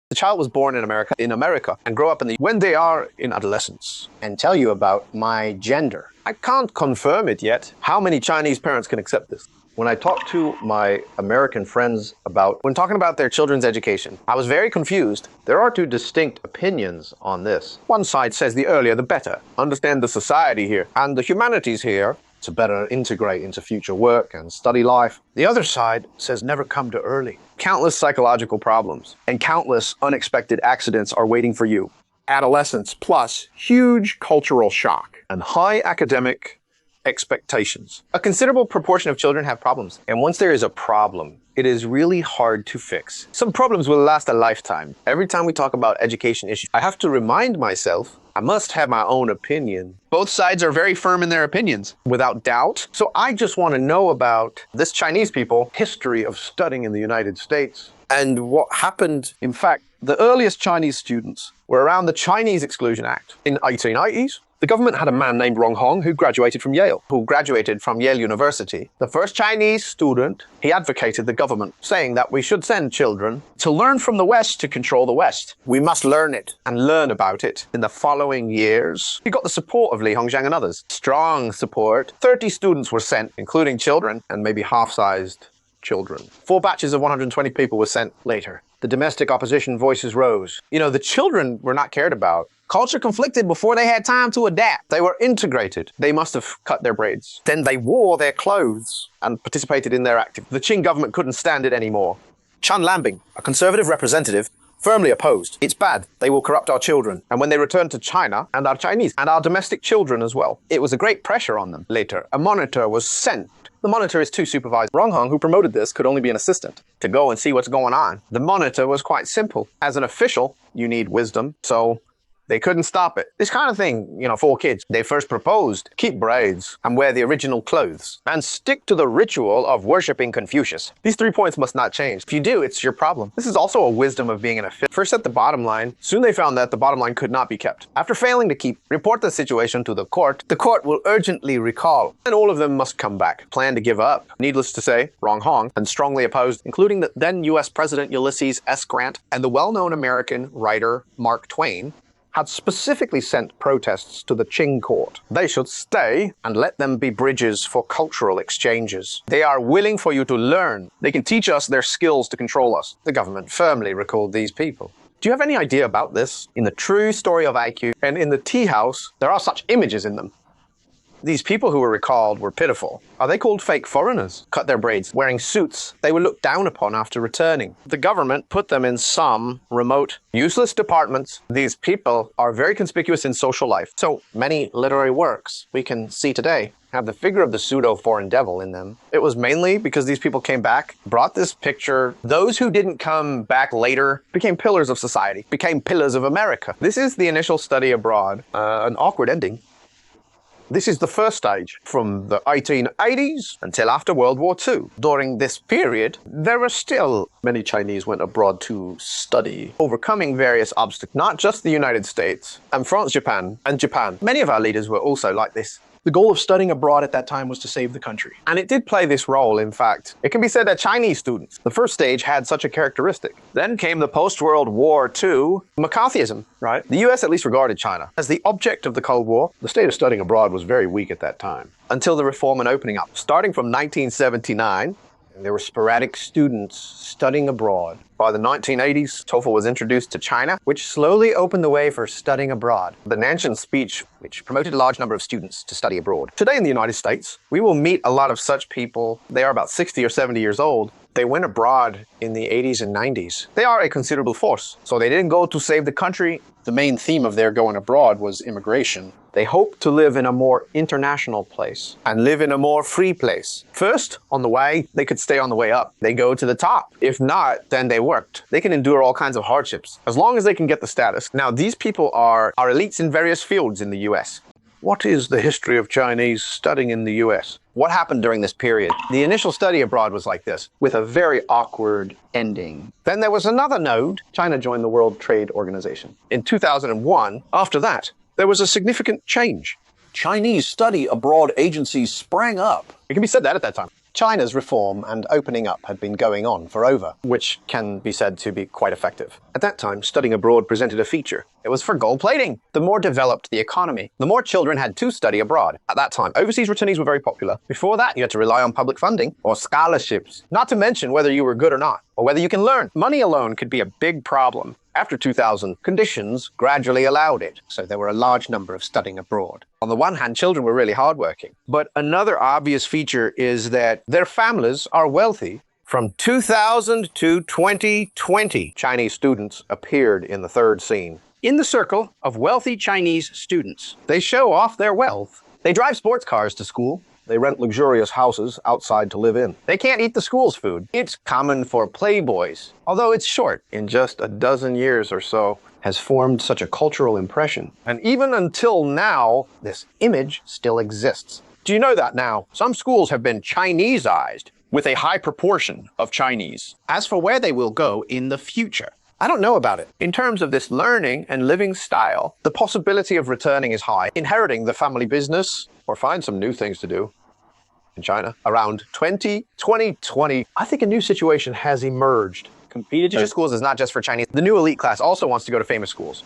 The child was born in America, and grow up when they are in adolescence. And tell you about my gender. I can't confirm it yet. How many Chinese parents can accept this? When I talk to my American friends when talking about their children's education, I was very confused. There are two distinct opinions on this. One side says the earlier the better. Understand the society here and the humanities here to better integrate into future work and study life. The other side says never come too early. Countless psychological problems and countless unexpected accidents are waiting for you. Adolescence plus huge cultural shock and high academic expectations. A considerable proportion of children have problems, and once there is a problem, it is really hard to fix. Some problems will last a lifetime. Every time we talk about education issues, I have to remind myself I must have my own opinion. Both sides are very firm in their opinions. Without doubt. So I just want to know about this Chinese people, History of studying in the United States. and what happened In fact, the earliest Chinese students. were around the Chinese Exclusion Act. In the 1880s, the government had a man named Rong Hong who graduated from Yale University. The first Chinese student, he advocated the government, saying that we should send children To learn from the West to control the West. we must learn it and learn about it. In the following years, he got the support of Li Hongzhang and others. Strong support. 30 students were sent, including children and maybe half-sized children. 4 batches of 120 people were sent later. The domestic opposition voices rose. You know, the children were not cared about. Culture conflicted before they had time to adapt. They were integrated. They must have cut their braids. Then they wore their clothes and participated in their activity. The Qing government couldn't stand it anymore. Chan Lambing, a conservative representative, firmly opposed. It's bad. They will corrupt our children. And when they returned to China, and our Chinese, and our domestic children as well, it was a great pressure on them. Later, a monitor was sent. The monitor is too supervised. Rong Hong, who promoted this, could only be an assistant to go and see what's going on. The monitor was quite simple. As an official, you need wisdom, so they couldn't stop it. This kind of thing, you know, for kids, they first proposed, keep braids and wear the original clothes and stick to the ritual of worshipping Confucius. These 3 points must not change. If you do, it's your problem. This is also a wisdom of being an official. First set the bottom line. Soon they found that the bottom line could not be kept. After failing to report the situation to the court will urgently recall, and all of them must come back. Plan to give up. Needless to say, Rong Hong, and strongly opposed, including the then US President Ulysses S. Grant and the well-known American writer Mark Twain, had specifically sent protests to the Qing court. They should stay and let them be bridges for cultural exchanges. They are willing for you to learn. They can teach us their skills to control us. The government firmly recalled these people. Do you have any idea about this? In the true story of IQ and in the tea house, there are such images in them. These people who were recalled were pitiful. Are they called fake foreigners? Cut their braids, wearing suits. They were looked down upon after returning. The government put them in some remote, useless departments. These people are very conspicuous in social life. So many literary works we can see today have the figure of the pseudo-foreign devil in them. It was mainly because these people came back, brought this picture. Those who didn't come back later became pillars of society, became pillars of America. This is the initial study abroad. An awkward ending. This is the first stage, from the 1880s until after World War II. During this period, there were still Many Chinese went abroad to study. overcoming various obstacles, not just the United States, and France, Japan. Many of our leaders were also like this. The goal of studying abroad at that time was to save the country. And it did play this role, in fact. It can be said that Chinese students, the first stage, had such a characteristic. Then came the post-World War II McCarthyism, right? The US at least regarded China as the object of the Cold War The state of studying abroad was very weak at that time. until the reform and opening up. Starting from 1979, there were sporadic students studying abroad. By the 1980s, TOEFL was introduced to China, which slowly opened the way for studying abroad. The Nansen speech, which promoted a large number of students to study abroad. Today in the United States, we will meet a lot of such people. They are about 60 or 70 years old. They went abroad in the 80s and 90s. They are a considerable force. So they didn't go to save the country. The main theme of their going abroad was immigration. They hope to live in a more international place and live in a more free place. First, on the way, they could stay on the way up. They go to the top. If not, then they worked. They can endure all kinds of hardships as long as they can get the status. Now, these people are elites in various fields in the US. What is the history of Chinese studying in the US? What happened during this period? The initial study abroad was like this. With a very awkward ending. Then there was another node. China joined the World Trade Organization. In 2001, after that, There was a significant change. Chinese study abroad agencies sprang up. it can be said that at that time. China's reform and opening up had been going on for over, which can be said to be quite effective. At that time, studying abroad presented a feature. It was for gold plating. The more developed the economy, the more children had to study abroad. At that time, overseas returnees were very popular. Before that, you had to rely on public funding or scholarships, not to mention whether you were good or not, or whether you can learn. Money alone could be a big problem. After 2000, conditions gradually allowed it. So there were a large number of studying abroad. On the one hand, children were really hardworking. But another obvious feature is that their families are wealthy. From 2000 to 2020, Chinese students appeared in the third scene. In the circle of wealthy Chinese students. they show off their wealth. They drive sports cars to school. They rent luxurious houses outside to live in. They can't eat the school's food. It's common for playboys, although it's short. In just a dozen years or so, Has formed such a cultural impression. And even until now, This image still exists. do you know that now? Some schools have been Chineseized with a high proportion of Chinese. As for where they will go in the future, I don't know about it. In terms of this learning and living style, the possibility of returning is high. Inheriting the family business or find some new things to do in China. around 2020, I think a new situation has emerged. competed schools is not just for Chinese. The new elite class also wants to go to famous schools.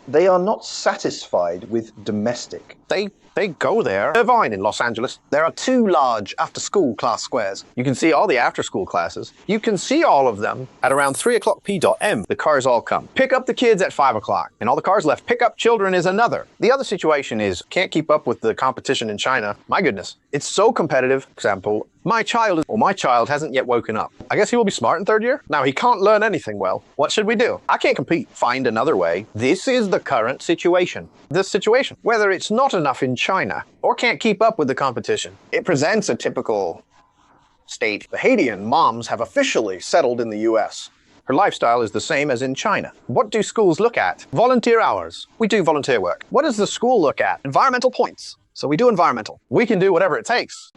They are not satisfied with domestic. They go there. Irvine in Los Angeles. There are 2 large after-school class squares. You can see all the after-school classes. You can see all of them at around 3 o'clock p.m. The cars all come. Pick up the kids at 5 o'clock, and all the cars left. Pick up children is another. The other situation is can't keep up with the competition in China. My goodness, it's so competitive. Example, my child hasn't yet woken up. I guess he will be smart in 3rd year. Now he can't learn anything well. What should we do? I can't compete. Find another way. This is the current situation. This situation, whether it's not enough in China or can't keep up with the competition, it presents a typical state. The Haitian moms have officially settled in the US. Her lifestyle is the same as in China. What do schools look at? Volunteer hours. We do volunteer work. What does the school look at? Environmental points. So we do environmental. We can do whatever it takes.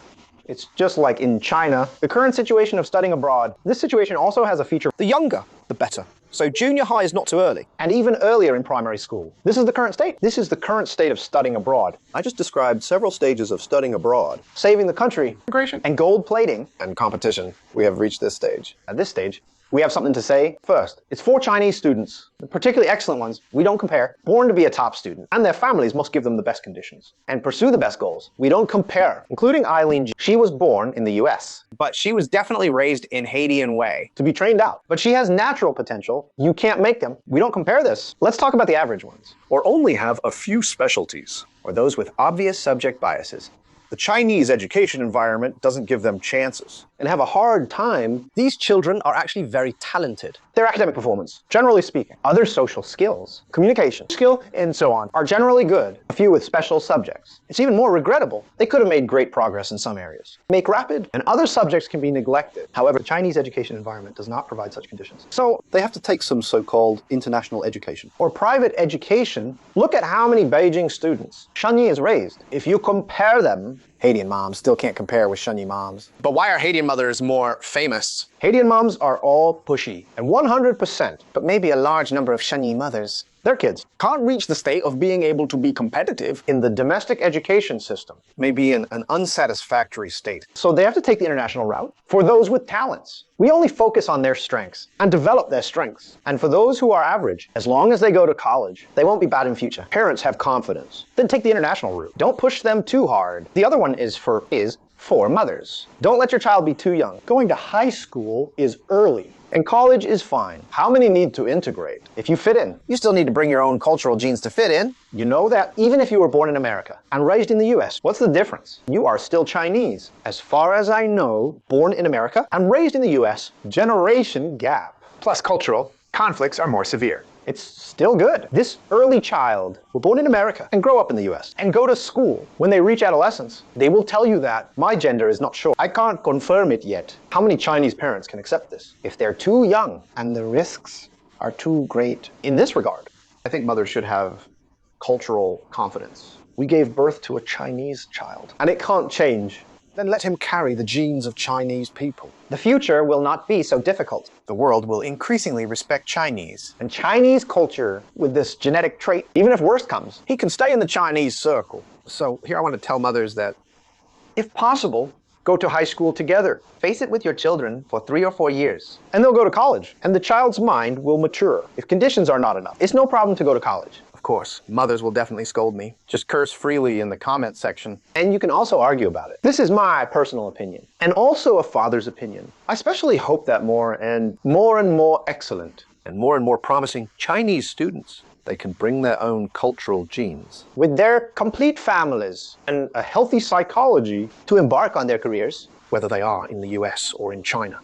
It's just like in China. The current situation of studying abroad, this situation also has a feature. the younger, the better. So junior high is not too early. And even earlier in primary school. This is the current state. This is the current state of studying abroad. I just described several stages of studying abroad. Saving the country. Immigration. And gold plating. And competition. We have reached this stage. At this stage, we have something to say. First, it's for Chinese students, the particularly excellent ones, we don't compare, born to be a top student, and their families must give them the best conditions and pursue the best goals. We don't compare, including Eileen G. She was born in the US But she was definitely raised in Haitian way. to be trained out, but she has natural potential. You can't make them. We don't compare this. Let's talk about the average ones, Or only have a few specialties. Or those with obvious subject biases. The Chinese education environment doesn't give them chances. and have a hard time. These children are actually very talented. Their academic performance, generally speaking, other social skills, communication skill, and so on, are generally good, a few with special subjects. It's even more regrettable. They could have made great progress in some areas. Make rapid, and other subjects can be neglected. However, the Chinese education environment does not provide such conditions. So, They have to take some so-called international education. or private education, look at how many Beijing students Shenyi has raised. If you compare them, Haitian moms still can't compare with Shenyi moms. But why are Haitian mothers more famous? Haitian moms are all pushy, and 100%, But maybe a large number of Shenyi mothers their kids Can't reach the state of being able to be competitive. in the domestic education system. May be in an unsatisfactory state. So they have to take the international route. For those with talents, we only focus on their strengths and develop their strengths. And for those who are average, as long as they go to college, they won't be bad in future. Parents have confidence. Then take the international route. Don't push them too hard. The other one is for mothers. Don't let your child be too young. Going to high school is early. And college is fine. How many need to integrate? If you fit in, You still need to bring your own cultural genes to fit in. you know that even if you were born in America and raised in the US, what's the difference? You are still Chinese. As far as I know, born in America and raised in the US, generation gap. Plus cultural conflicts are more severe. It's still good. This early child were born in America and grow up in the US and go to school. When they reach adolescence, they will tell you that my gender is not sure. I can't confirm it yet. How many Chinese parents can accept this? If they're too young and the risks are too great in this regard. I think mothers should have cultural confidence. We gave birth to a Chinese child. And it can't change. Then let him carry the genes of Chinese people. The future will not be so difficult. The world will increasingly respect Chinese. And Chinese culture with this genetic trait, even if worst comes, He can stay in the Chinese circle. So here I want to tell mothers that if possible, go to high school together, Face it with your children for 3 or 4 years. and they'll go to college. And the child's mind will mature. If conditions are not enough, it's no problem to go to college. Of course, mothers will definitely scold me. Just curse freely in the comment section. And you can also argue about it. This is my personal opinion, and also a father's opinion. I especially hope that more and more excellent, And more promising Chinese students, they can bring their own cultural genes. with their complete families and a healthy psychology, to embark on their careers, whether they are in the US or in China.